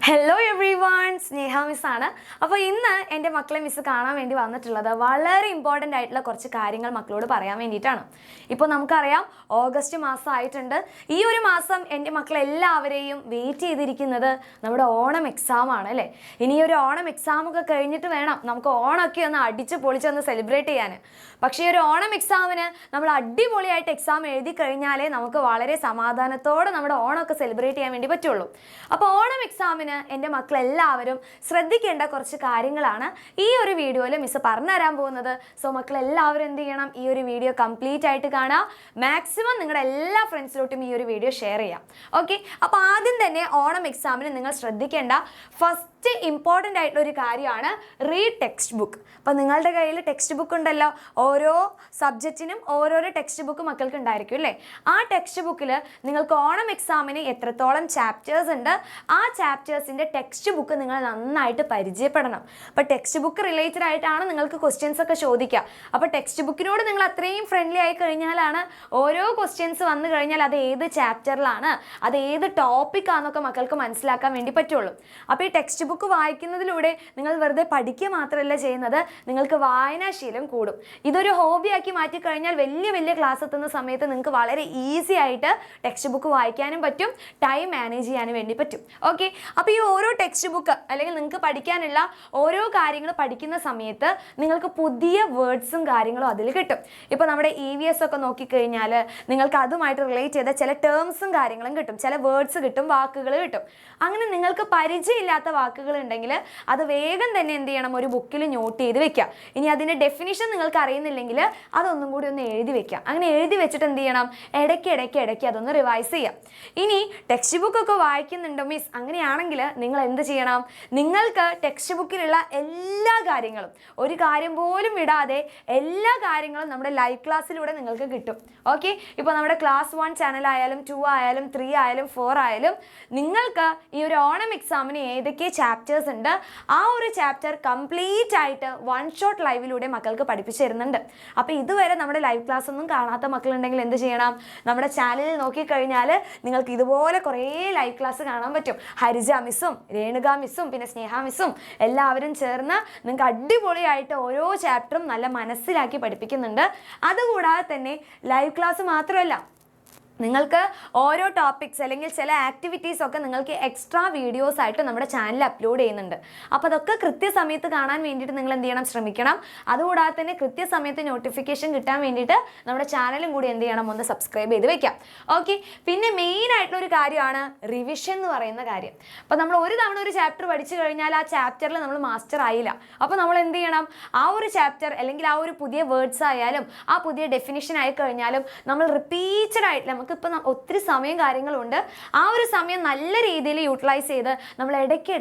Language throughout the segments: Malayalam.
ഹലോ എവ്രി വൺ, സ്നേഹ മിസ്സാണ്. അപ്പോൾ ഇന്ന് എൻ്റെ മക്കളെ മിസ്സ് കാണാൻ വേണ്ടി വന്നിട്ടുള്ളത് വളരെ ഇമ്പോർട്ടൻ്റ് ആയിട്ടുള്ള കുറച്ച് കാര്യങ്ങൾ മക്കളോട് പറയാൻ വേണ്ടിയിട്ടാണ്. ഇപ്പോൾ നമുക്കറിയാം ഓഗസ്റ്റ് മാസം ആയിട്ടുണ്ട്. ഈ ഒരു മാസം എൻ്റെ മക്കളെല്ലാവരെയും വെയിറ്റ് ചെയ്തിരിക്കുന്നത് നമ്മുടെ ഓണം എക്സാമാണ് അല്ലേ. ഇനി ഒരു ഓണം എക്സാമൊക്കെ കഴിഞ്ഞിട്ട് വേണം നമുക്ക് ഓണമൊക്കെ ഒന്ന് അടിച്ച് പൊളിച്ചൊന്ന് സെലിബ്രേറ്റ് ചെയ്യാൻ. പക്ഷേ ഒരു ഓണം എക്സാമിന് നമ്മൾ അടിപൊളിയായിട്ട് എക്സാം എഴുതി കഴിഞ്ഞാലേ നമുക്ക് വളരെ സമാധാനത്തോടെ നമ്മുടെ ഓണമൊക്കെ സെലിബ്രേറ്റ് ചെയ്യാൻ വേണ്ടി പറ്റുള്ളൂ. അപ്പോൾ ഓണം എക്സാമിന് എൻ്റെ മക്കളെല്ലാവരും ശ്രദ്ധിക്കേണ്ട കുറച്ച് കാര്യങ്ങളാണ് ഈ ഒരു വീഡിയോയിൽ മിസ്സ് പറഞ്ഞു തരാൻ പോകുന്നത്. സോ മക്കളെല്ലാവരും എന്ത് ചെയ്യണം, ഈ ഒരു വീഡിയോ കംപ്ലീറ്റ് ആയിട്ട് കാണാം. മാക്സിമം നിങ്ങളുടെ എല്ലാ ഫ്രണ്ട്സിലോട്ടും ഈ ഒരു വീഡിയോ ഷെയർ ചെയ്യാം. ഓക്കെ, അപ്പോൾ ആദ്യം തന്നെ ഓണം എക്സാമിന് നിങ്ങൾ ശ്രദ്ധിക്കേണ്ട ഫസ്റ്റ് ഇമ്പോർട്ടൻ്റ് ആയിട്ടുള്ള ഒരു കാര്യമാണ് റീഡ് ടെക്സ്റ്റ് ബുക്ക്. അപ്പോൾ നിങ്ങളുടെ കയ്യിൽ ടെക്സ്റ്റ് ബുക്ക് ഉണ്ടല്ലോ, ഓരോ സബ്ജക്റ്റിനും ഓരോരോ ടെക്സ്റ്റ് ബുക്ക് മക്കൾക്ക് ഉണ്ടായിരിക്കും അല്ലേ. ആ ടെക്സ്റ്റ് ബുക്കിൽ നിങ്ങൾക്ക് ഓണം എക്സാമിന് എത്രത്തോളം ചാപ്റ്റേഴ്സ് ഉണ്ട്, ആ ചാപ്റ്റേഴ്സിൻ്റെ ടെക്സ്റ്റ് ബുക്ക് നിങ്ങൾ നന്നായിട്ട് പരിചയപ്പെടണം. അപ്പോൾ ടെക്സ്റ്റ് ബുക്ക് റിലേറ്റഡ് ആയിട്ടാണ് നിങ്ങൾക്ക് ക്വസ്റ്റ്യൻസ് ഒക്കെ ചോദിക്കുക. അപ്പോൾ ടെക്സ്റ്റ് ബുക്കിനോട് നിങ്ങൾ അത്രയും ഫ്രണ്ട്ലി ആയി കഴിഞ്ഞാലാണ് ഓരോ ക്വസ്റ്റ്യൻസ് വന്നു കഴിഞ്ഞാൽ അത് ഏത് ചാപ്റ്ററിലാണ്, അത് ഏത് ടോപ്പിക്കാണെന്നൊക്കെ മക്കൾക്ക് മനസ്സിലാക്കാൻ വേണ്ടി പറ്റുള്ളൂ. അപ്പോൾ ഈ ടെക്സ്റ്റ് ബുക്ക് വായിക്കുന്നതിലൂടെ നിങ്ങൾ വെറുതെ പഠിക്കുക മാത്രമല്ല ചെയ്യുന്നത്, നിങ്ങൾക്ക് വായനാശീലം കൂടും. ഇതൊരു ഹോബിയാക്കി മാറ്റിക്കഴിഞ്ഞാൽ വലിയ വലിയ ക്ലാസ് എത്തുന്ന സമയത്ത് നിങ്ങൾക്ക് വളരെ ഈസി ആയിട്ട് ടെക്സ്റ്റ് ബുക്ക് വായിക്കാനും പറ്റും, ടൈം മാനേജ് ചെയ്യാനും വേണ്ടി പറ്റും. ഓക്കെ, അപ്പോൾ ഈ ഓരോ ടെക്സ്റ്റ് ബുക്ക് അല്ലെങ്കിൽ നിങ്ങൾക്ക് പഠിക്കാനുള്ള ഓരോ കാര്യങ്ങൾ പഠിക്കുന്ന സമയത്ത് നിങ്ങൾക്ക് പുതിയ വേർഡ്സും കാര്യങ്ങളും അതിൽ കിട്ടും. ഇപ്പോൾ നമ്മുടെ EVS ഒക്കെ നോക്കിക്കഴിഞ്ഞാൽ നിങ്ങൾക്ക് അതുമായിട്ട് റിലേറ്റ് ചെയ്ത ചില ടേംസും കാര്യങ്ങളും കിട്ടും, ചില വേർഡ്സ് കിട്ടും, വാക്കുകൾ കിട്ടും. അങ്ങനെ നിങ്ങൾക്ക് പരിചയമില്ലാത്ത വാക്കുകൾ ഉണ്ടെങ്കിൽ അത് വേഗം തന്നെ എന്ത് ചെയ്യണം, ഒരു ബുക്കിൽ നോട്ട് ചെയ്ത് വെക്കുക. ഇനി അതിൻ്റെ ഡെഫിനിഷൻ നിങ്ങൾക്ക് അറിയുന്നില്ലെങ്കിൽ അതൊന്നും കൂടി ഒന്ന് എഴുതി വെക്കുക. അങ്ങനെ എഴുതി വെച്ചിട്ട് എന്ത് ചെയ്യണം, ഇടയ്ക്ക് അതൊന്ന് റിവൈസ് ചെയ്യാം. ഇനി ടെക്സ്റ്റ് ബുക്കൊക്കെ വായിക്കുന്നുണ്ടോ മിസ്, അങ്ങനെയാണെങ്കിൽ നിങ്ങൾ എന്ത് ചെയ്യണം, നിങ്ങൾക്ക് ടെക്സ്റ്റ് ബുക്കിലുള്ള എല്ലാ കാര്യങ്ങളും ഒരു കാര്യം പോലും വിടാതെ എല്ലാ കാര്യങ്ങളും നമ്മുടെ ലൈവ് ക്ലാസ്സിലൂടെ നിങ്ങൾക്ക് കിട്ടും. ഓക്കെ, ഇപ്പോൾ നമ്മുടെ ക്ലാസ് 1 ചാനലായാലും 2 ആയാലും 3 ആയാലും 4 ആയാലും നിങ്ങൾക്ക് ഈ ഒരു ഓണം എക്സാമിന് ഏതൊക്കെ ചാപ്റ്റേഴ്സ് ഉണ്ട് ആ ഒരു ചാപ്റ്റർ കംപ്ലീറ്റ് ആയിട്ട് വൺ ഷോട്ട് ലൈവിലൂടെ മക്കൾക്ക് പഠിപ്പിച്ചു തരുന്നുണ്ട്. അപ്പോൾ ഇതുവരെ നമ്മുടെ ലൈവ് ക്ലാസ് ഒന്നും കാണാത്ത മക്കളുണ്ടെങ്കിൽ എന്ത് ചെയ്യണം, നമ്മുടെ ചാനലിൽ നോക്കിക്കഴിഞ്ഞാൽ നിങ്ങൾക്ക് ഇതുപോലെ കുറേ ലൈവ് ക്ലാസ് കാണാൻ പറ്റും. ഹരിജ മിസ്സും രേണുക മിസ്സും പിന്നെ സ്നേഹ മിസ്സും എല്ലാവരും ചേർന്ന് നിങ്ങൾക്ക് അടിപൊളിയായിട്ട് ഓരോ ചാപ്റ്ററും നല്ല മനസ്സിലാക്കി പഠിപ്പിക്കുന്നുണ്ട്. അതുകൂടാതെ തന്നെ ലൈവ് ക്ലാസ് മാത്രമല്ല, നിങ്ങൾക്ക് ഓരോ ടോപ്പിക്സ് അല്ലെങ്കിൽ ചില ആക്ടിവിറ്റീസ് ഒക്കെ നിങ്ങൾക്ക് എക്സ്ട്രാ വീഡിയോസ് ആയിട്ട് നമ്മുടെ ചാനലിൽ അപ്ലോഡ് ചെയ്യുന്നുണ്ട്. അപ്പോൾ അതൊക്കെ കൃത്യസമയത്ത് കാണാൻ വേണ്ടിയിട്ട് നിങ്ങൾ എന്ത് ചെയ്യണം, ശ്രമിക്കണം. അതുകൂടാതെ തന്നെ കൃത്യസമയത്ത് നോട്ടിഫിക്കേഷൻ കിട്ടാൻ വേണ്ടിയിട്ട് നമ്മുടെ ചാനലും കൂടി എന്ത് ചെയ്യണം, ഒന്ന് സബ്സ്ക്രൈബ് ചെയ്ത് വെക്കാം. ഓക്കെ, പിന്നെ മെയിൻ ആയിട്ടുള്ളൊരു കാര്യമാണ് റിവിഷൻ എന്ന് പറയുന്ന കാര്യം. അപ്പോൾ നമ്മൾ ഒരു തവണ ഒരു ചാപ്റ്റർ പഠിച്ചു കഴിഞ്ഞാൽ ആ ചാപ്റ്ററിൽ നമ്മൾ മാസ്റ്റർ ആയില്ല. അപ്പോൾ നമ്മൾ എന്ത് ചെയ്യണം, ആ ഒരു ചാപ്റ്റർ അല്ലെങ്കിൽ ആ ഒരു പുതിയ വേർഡ്സ് ആയാലും ആ പുതിയ ഡെഫിനിഷൻ ആയി കഴിഞ്ഞാലും നമ്മൾ റിപ്പീറ്റഡ് ആയിട്ട് നമുക്ക് ഇപ്പം ഒത്തിരി സമയം കാര്യങ്ങളുണ്ട്, ആ ഒരു സമയം നല്ല രീതിയിൽ യൂട്ടിലൈസ് ചെയ്ത് നമ്മൾ ഇടയ്ക്ക്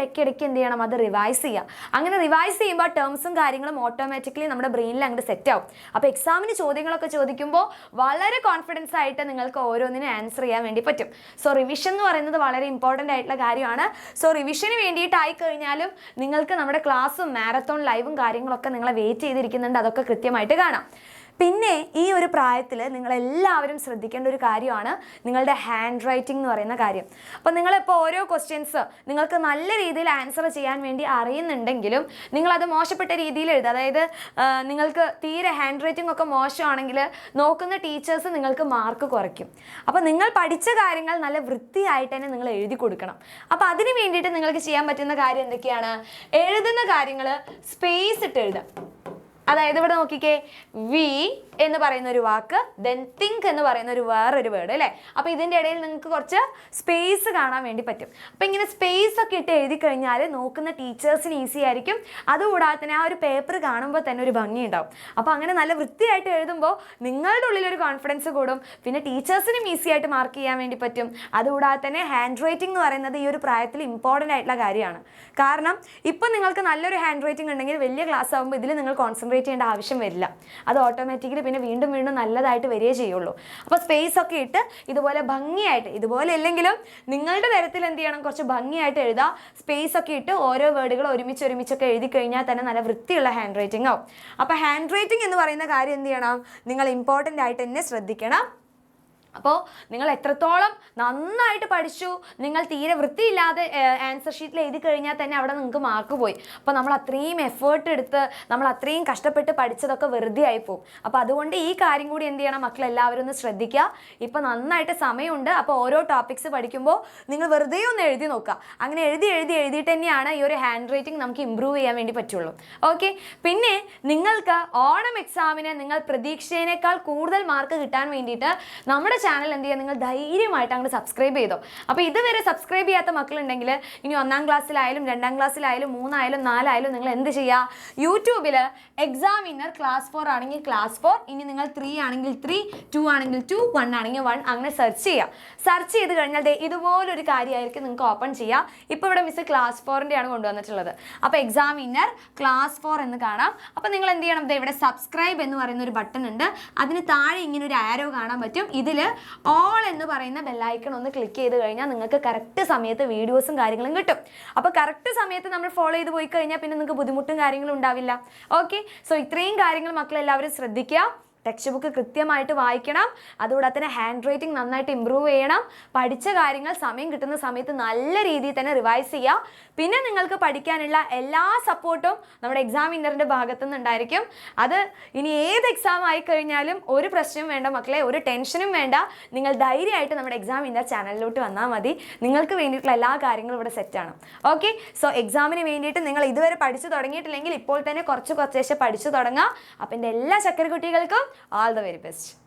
എന്ത് ചെയ്യണം, അത് റിവൈസ് ചെയ്യുക. അങ്ങനെ റിവൈസ് ചെയ്യുമ്പോൾ ടേംസും കാര്യങ്ങളും ഓട്ടോമാറ്റിക്കലി നമ്മുടെ ബ്രെയിനിൽ അങ്ങോട്ട് സെറ്റ് ആവും. അപ്പോൾ എക്സാമിന് ചോദ്യങ്ങളൊക്കെ ചോദിക്കുമ്പോൾ വളരെ കോൺഫിഡൻസ് ആയിട്ട് നിങ്ങൾക്ക് ഓരോന്നിനും ആൻസർ ചെയ്യാൻ വേണ്ടി പറ്റും. സോ റിവിഷൻ എന്ന് പറയുന്നത് വളരെ ഇമ്പോർട്ടൻ്റ് ആയിട്ടുള്ള കാര്യമാണ്. സോ റിവിഷന് വേണ്ടിയിട്ടായി കഴിഞ്ഞാലും നിങ്ങൾക്ക് നമ്മുടെ ക്ലാസ്സും മാരത്തോൺ ലൈവും കാര്യങ്ങളൊക്കെ നിങ്ങളെ വെയിറ്റ് ചെയ്തിരിക്കുന്നുണ്ട്, അതൊക്കെ കൃത്യമായിട്ട് കാണാം. പിന്നെ ഈ ഒരു പ്രായത്തിൽ നിങ്ങളെല്ലാവരും ശ്രദ്ധിക്കേണ്ട ഒരു കാര്യമാണ് നിങ്ങളുടെ ഹാൻഡ് റൈറ്റിംഗ് എന്ന് പറയുന്ന കാര്യം. അപ്പോൾ നിങ്ങളിപ്പോൾ ഓരോ ക്വസ്റ്റ്യൻസ് നിങ്ങൾക്ക് നല്ല രീതിയിൽ ആൻസർ ചെയ്യാൻ വേണ്ടി അറിയുന്നുണ്ടെങ്കിലും നിങ്ങളത് മോശപ്പെട്ട രീതിയിൽ എഴുതുക. അതായത് നിങ്ങൾക്ക് തീരെ ഹാൻഡ് റൈറ്റിംഗ് ഒക്കെ മോശമാണെങ്കിൽ നോക്കുന്ന ടീച്ചേഴ്സ് നിങ്ങൾക്ക് മാർക്ക് കുറയ്ക്കും. അപ്പോൾ നിങ്ങൾ പഠിച്ച കാര്യങ്ങൾ നല്ല വൃത്തിയായിട്ട് തന്നെ നിങ്ങൾ എഴുതി കൊടുക്കണം. അപ്പോൾ അതിന് വേണ്ടിയിട്ട് നിങ്ങൾക്ക് ചെയ്യാൻ പറ്റുന്ന കാര്യം എന്തൊക്കെയാണ്, എഴുതുന്ന കാര്യങ്ങൾ സ്പേസ് ഇട്ട് എഴുതുക. അതായത് ഇവിടെ നോക്കിക്കേ, വി എന്ന് പറയുന്ന ഒരു വാക്ക്, ദെൻ തിങ്ക് എന്ന് പറയുന്ന ഒരു വേറൊരു വേർഡ് അല്ലേ. അപ്പോൾ ഇതിൻ്റെ ഇടയിൽ നിങ്ങൾക്ക് കുറച്ച് സ്പേസ് കാണാൻ വേണ്ടി പറ്റും. അപ്പോൾ ഇങ്ങനെ സ്പേസ് ഒക്കെ ഇട്ട് എഴുതി കഴിഞ്ഞാൽ നോക്കുന്ന ടീച്ചേഴ്സിന് ഈസി ആയിരിക്കും. അതുകൂടാതെ തന്നെ ആ ഒരു പേപ്പർ കാണുമ്പോൾ തന്നെ ഒരു ഭംഗി ഉണ്ടാവും. അപ്പോൾ അങ്ങനെ നല്ല വൃത്തിയായിട്ട് എഴുതുമ്പോൾ നിങ്ങളുടെ ഉള്ളിലൊരു കോൺഫിഡൻസ് കൂടും, പിന്നെ ടീച്ചേഴ്സിനും ഈസി ആയിട്ട് മാർക്ക് ചെയ്യാൻ വേണ്ടി പറ്റും. അതുകൂടാതെ തന്നെ ഹാൻഡ് റൈറ്റിംഗ് എന്ന് പറയുന്നത് ഈ ഒരു പ്രായത്തിൽ ഇമ്പോർട്ടൻ്റ് ആയിട്ടുള്ള കാര്യമാണ്. കാരണം ഇപ്പം നിങ്ങൾക്ക് നല്ലൊരു ഹാൻഡ് റൈറ്റിംഗ് ഉണ്ടെങ്കിൽ വലിയ ക്ലാസ് ആകുമ്പോൾ ഇതിൽ നിങ്ങൾ കോൺസെൻട്രേറ്റ് ചെയ്യേണ്ട ആവശ്യം വരില്ല. അത് ഓട്ടോമാറ്റിക്കലി പിന്നെ വീണ്ടും നല്ലതായിട്ട് വരികയേ ചെയ്യുള്ളൂ. അപ്പോൾ സ്പേസ് ഒക്കെ ഇട്ട് ഇതുപോലെ ഭംഗിയായിട്ട്, ഇതുപോലെ അല്ലെങ്കിലും നിങ്ങളുടെ തരത്തിൽ എന്ത് ചെയ്യണം, കുറച്ച് ഭംഗിയായിട്ട് എഴുതുക. സ്പേസ് ഒക്കെ ഇട്ട് ഓരോ വേർഡുകൾ ഒരുമിച്ചൊക്കെ എഴുതി കഴിഞ്ഞാൽ തന്നെ നല്ല വൃത്തിയുള്ള ഹാൻഡ് റൈറ്റിംഗ് ആവും. അപ്പോൾ ഹാൻഡ് റൈറ്റിംഗ് എന്ന് പറയുന്ന കാര്യം എന്ത് ചെയ്യണം, നിങ്ങൾ ഇമ്പോർട്ടൻ്റ് ആയിട്ട് തന്നെ ശ്രദ്ധിക്കണം. അപ്പോൾ നിങ്ങൾ എത്രത്തോളം നന്നായിട്ട് പഠിച്ചു, നിങ്ങൾ തീരെ വൃത്തിയില്ലാതെ ആൻസർ ഷീറ്റിൽ എഴുതി കഴിഞ്ഞാൽ തന്നെ അവിടെ നിങ്ങൾക്ക് മാർക്ക് പോയി. അപ്പോൾ നമ്മൾ അത്രയും എഫേർട്ട് എടുത്ത് നമ്മൾ അത്രയും കഷ്ടപ്പെട്ട് പഠിച്ചതൊക്കെ വെറുതെ ആയിപ്പോവും. അപ്പോൾ അതുകൊണ്ട് ഈ കാര്യം കൂടി എന്ത് ചെയ്യണം മക്കളെല്ലാവരും ഒന്ന് ശ്രദ്ധിക്കുക. ഇപ്പോൾ നന്നായിട്ട് സമയമുണ്ട്. അപ്പോൾ ഓരോ ടോപ്പിക്സ് പഠിക്കുമ്പോൾ നിങ്ങൾ വെറുതെ ഒന്ന് എഴുതി നോക്കുക. അങ്ങനെ എഴുതിയിട്ട് തന്നെയാണ് ഈ ഒരു ഹാൻഡ് റൈറ്റിംഗ് നമുക്ക് ഇമ്പ്രൂവ് ചെയ്യാൻ വേണ്ടി പറ്റുള്ളൂ. ഓക്കെ, പിന്നെ നിങ്ങൾക്ക് ഓണം എക്സാമിന് നിങ്ങൾ പ്രതീക്ഷയേക്കാൾ കൂടുതൽ മാർക്ക് കിട്ടാൻ വേണ്ടിയിട്ട് നമ്മുടെ ചാനൽ എന്ത് ചെയ്യുക, നിങ്ങൾ ധൈര്യമായിട്ട് അങ്ങോട്ട് സബ്സ്ക്രൈബ് ചെയ്തോ. അപ്പോൾ ഇതുവരെ സബ്സ്ക്രൈബ് ചെയ്യാത്ത മക്കളുണ്ടെങ്കിൽ ഇനി 1ാം ക്ലാസ്സിലായാലും 2ാം ക്ലാസ്സിലായാലും 3 ആയാലും 4 ആയാലും നിങ്ങൾ എന്ത് ചെയ്യുക, യൂട്യൂബിൽ എക്സാം വിന്നർ ക്ലാസ് 4 ആണെങ്കിൽ ക്ലാസ് 4, ഇനി നിങ്ങൾ 3 ആണെങ്കിൽ 3, 2 ആണെങ്കിൽ 2, 1 ആണെങ്കിൽ 1 അങ്ങനെ സെർച്ച് ചെയ്യുക. സെർച്ച് ചെയ്ത് കഴിഞ്ഞാൽ ഇതുപോലൊരു കാര്യമായിരിക്കും നിങ്ങൾക്ക് ഓപ്പൺ ചെയ്യുക. ഇപ്പോൾ ഇവിടെ മിസ് ക്ലാസ് 4ൻ്റെയാണ് കൊണ്ടുവന്നിട്ടുള്ളത്. അപ്പോൾ എക്സാം വിന്നർ ക്ലാസ് 4 എന്ന് കാണാം. അപ്പോൾ നിങ്ങൾ എന്ത് ചെയ്യണം, ഇവിടെ സബ്സ്ക്രൈബ് എന്ന് പറയുന്ന ഒരു ബട്ടൺ ഉണ്ട്. അതിന് താഴെ ഇങ്ങനെ ഒരു ആരോ കാണാൻ പറ്റും. ഇതിൽ ഓൾ എന്ന് പറയുന്ന ബെല്ലൈക്കൺ ഒന്ന് ക്ലിക്ക് ചെയ്ത് കഴിഞ്ഞാൽ നിങ്ങൾക്ക് കറക്റ്റ് സമയത്ത് വീഡിയോസും കാര്യങ്ങളും കിട്ടും. അപ്പോൾ കറക്റ്റ് സമയത്ത് നമ്മൾ ഫോളോ ചെയ്ത് പോയി കഴിഞ്ഞാൽ പിന്നെ നിങ്ങൾക്ക് ബുദ്ധിമുട്ടും കാര്യങ്ങളും ഉണ്ടാവില്ല. ഓക്കെ, സോ ഇത്രയും കാര്യങ്ങൾ മക്കളെല്ലാവരും ശ്രദ്ധിക്കുക. ടെക്സ്റ്റ് ബുക്ക് കൃത്യമായിട്ട് വായിക്കണം. അതുകൂടാതെ തന്നെ ഹാൻഡ് റൈറ്റിംഗ് നന്നായിട്ട് ഇമ്പ്രൂവ് ചെയ്യണം. പഠിച്ച കാര്യങ്ങൾ സമയം കിട്ടുന്ന സമയത്ത് നല്ല രീതിയിൽ തന്നെ റിവൈസ് ചെയ്യുക. പിന്നെ നിങ്ങൾക്ക് പഠിക്കാനുള്ള എല്ലാ സപ്പോർട്ടും നമ്മുടെ എക്സാം വിന്നറിൻ്റെ ഭാഗത്തു നിന്നുണ്ടായിരിക്കും. അത് ഇനി ഏത് എക്സാം ആയിക്കഴിഞ്ഞാലും ഒരു പ്രശ്നവും വേണ്ട മക്കളെ, ഒരു ടെൻഷനും വേണ്ട. നിങ്ങൾ ധൈര്യമായിട്ട് നമ്മുടെ എക്സാം വിന്നർ ചാനലിലോട്ട് വന്നാൽ മതി. നിങ്ങൾക്ക് വേണ്ടിയിട്ടുള്ള എല്ലാ കാര്യങ്ങളും ഇവിടെ സെറ്റാണ്. ഓക്കെ, സോ എക്സാമിന് വേണ്ടിയിട്ട് നിങ്ങൾ ഇതുവരെ പഠിച്ചു തുടങ്ങിയിട്ടില്ലെങ്കിൽ ഇപ്പോൾ തന്നെ കുറച്ചേശ്ശെ പഠിച്ചു തുടങ്ങുക. അപ്പം എൻ്റെ എല്ലാ ചക്കര കുട്ടികൾക്കും all the very best.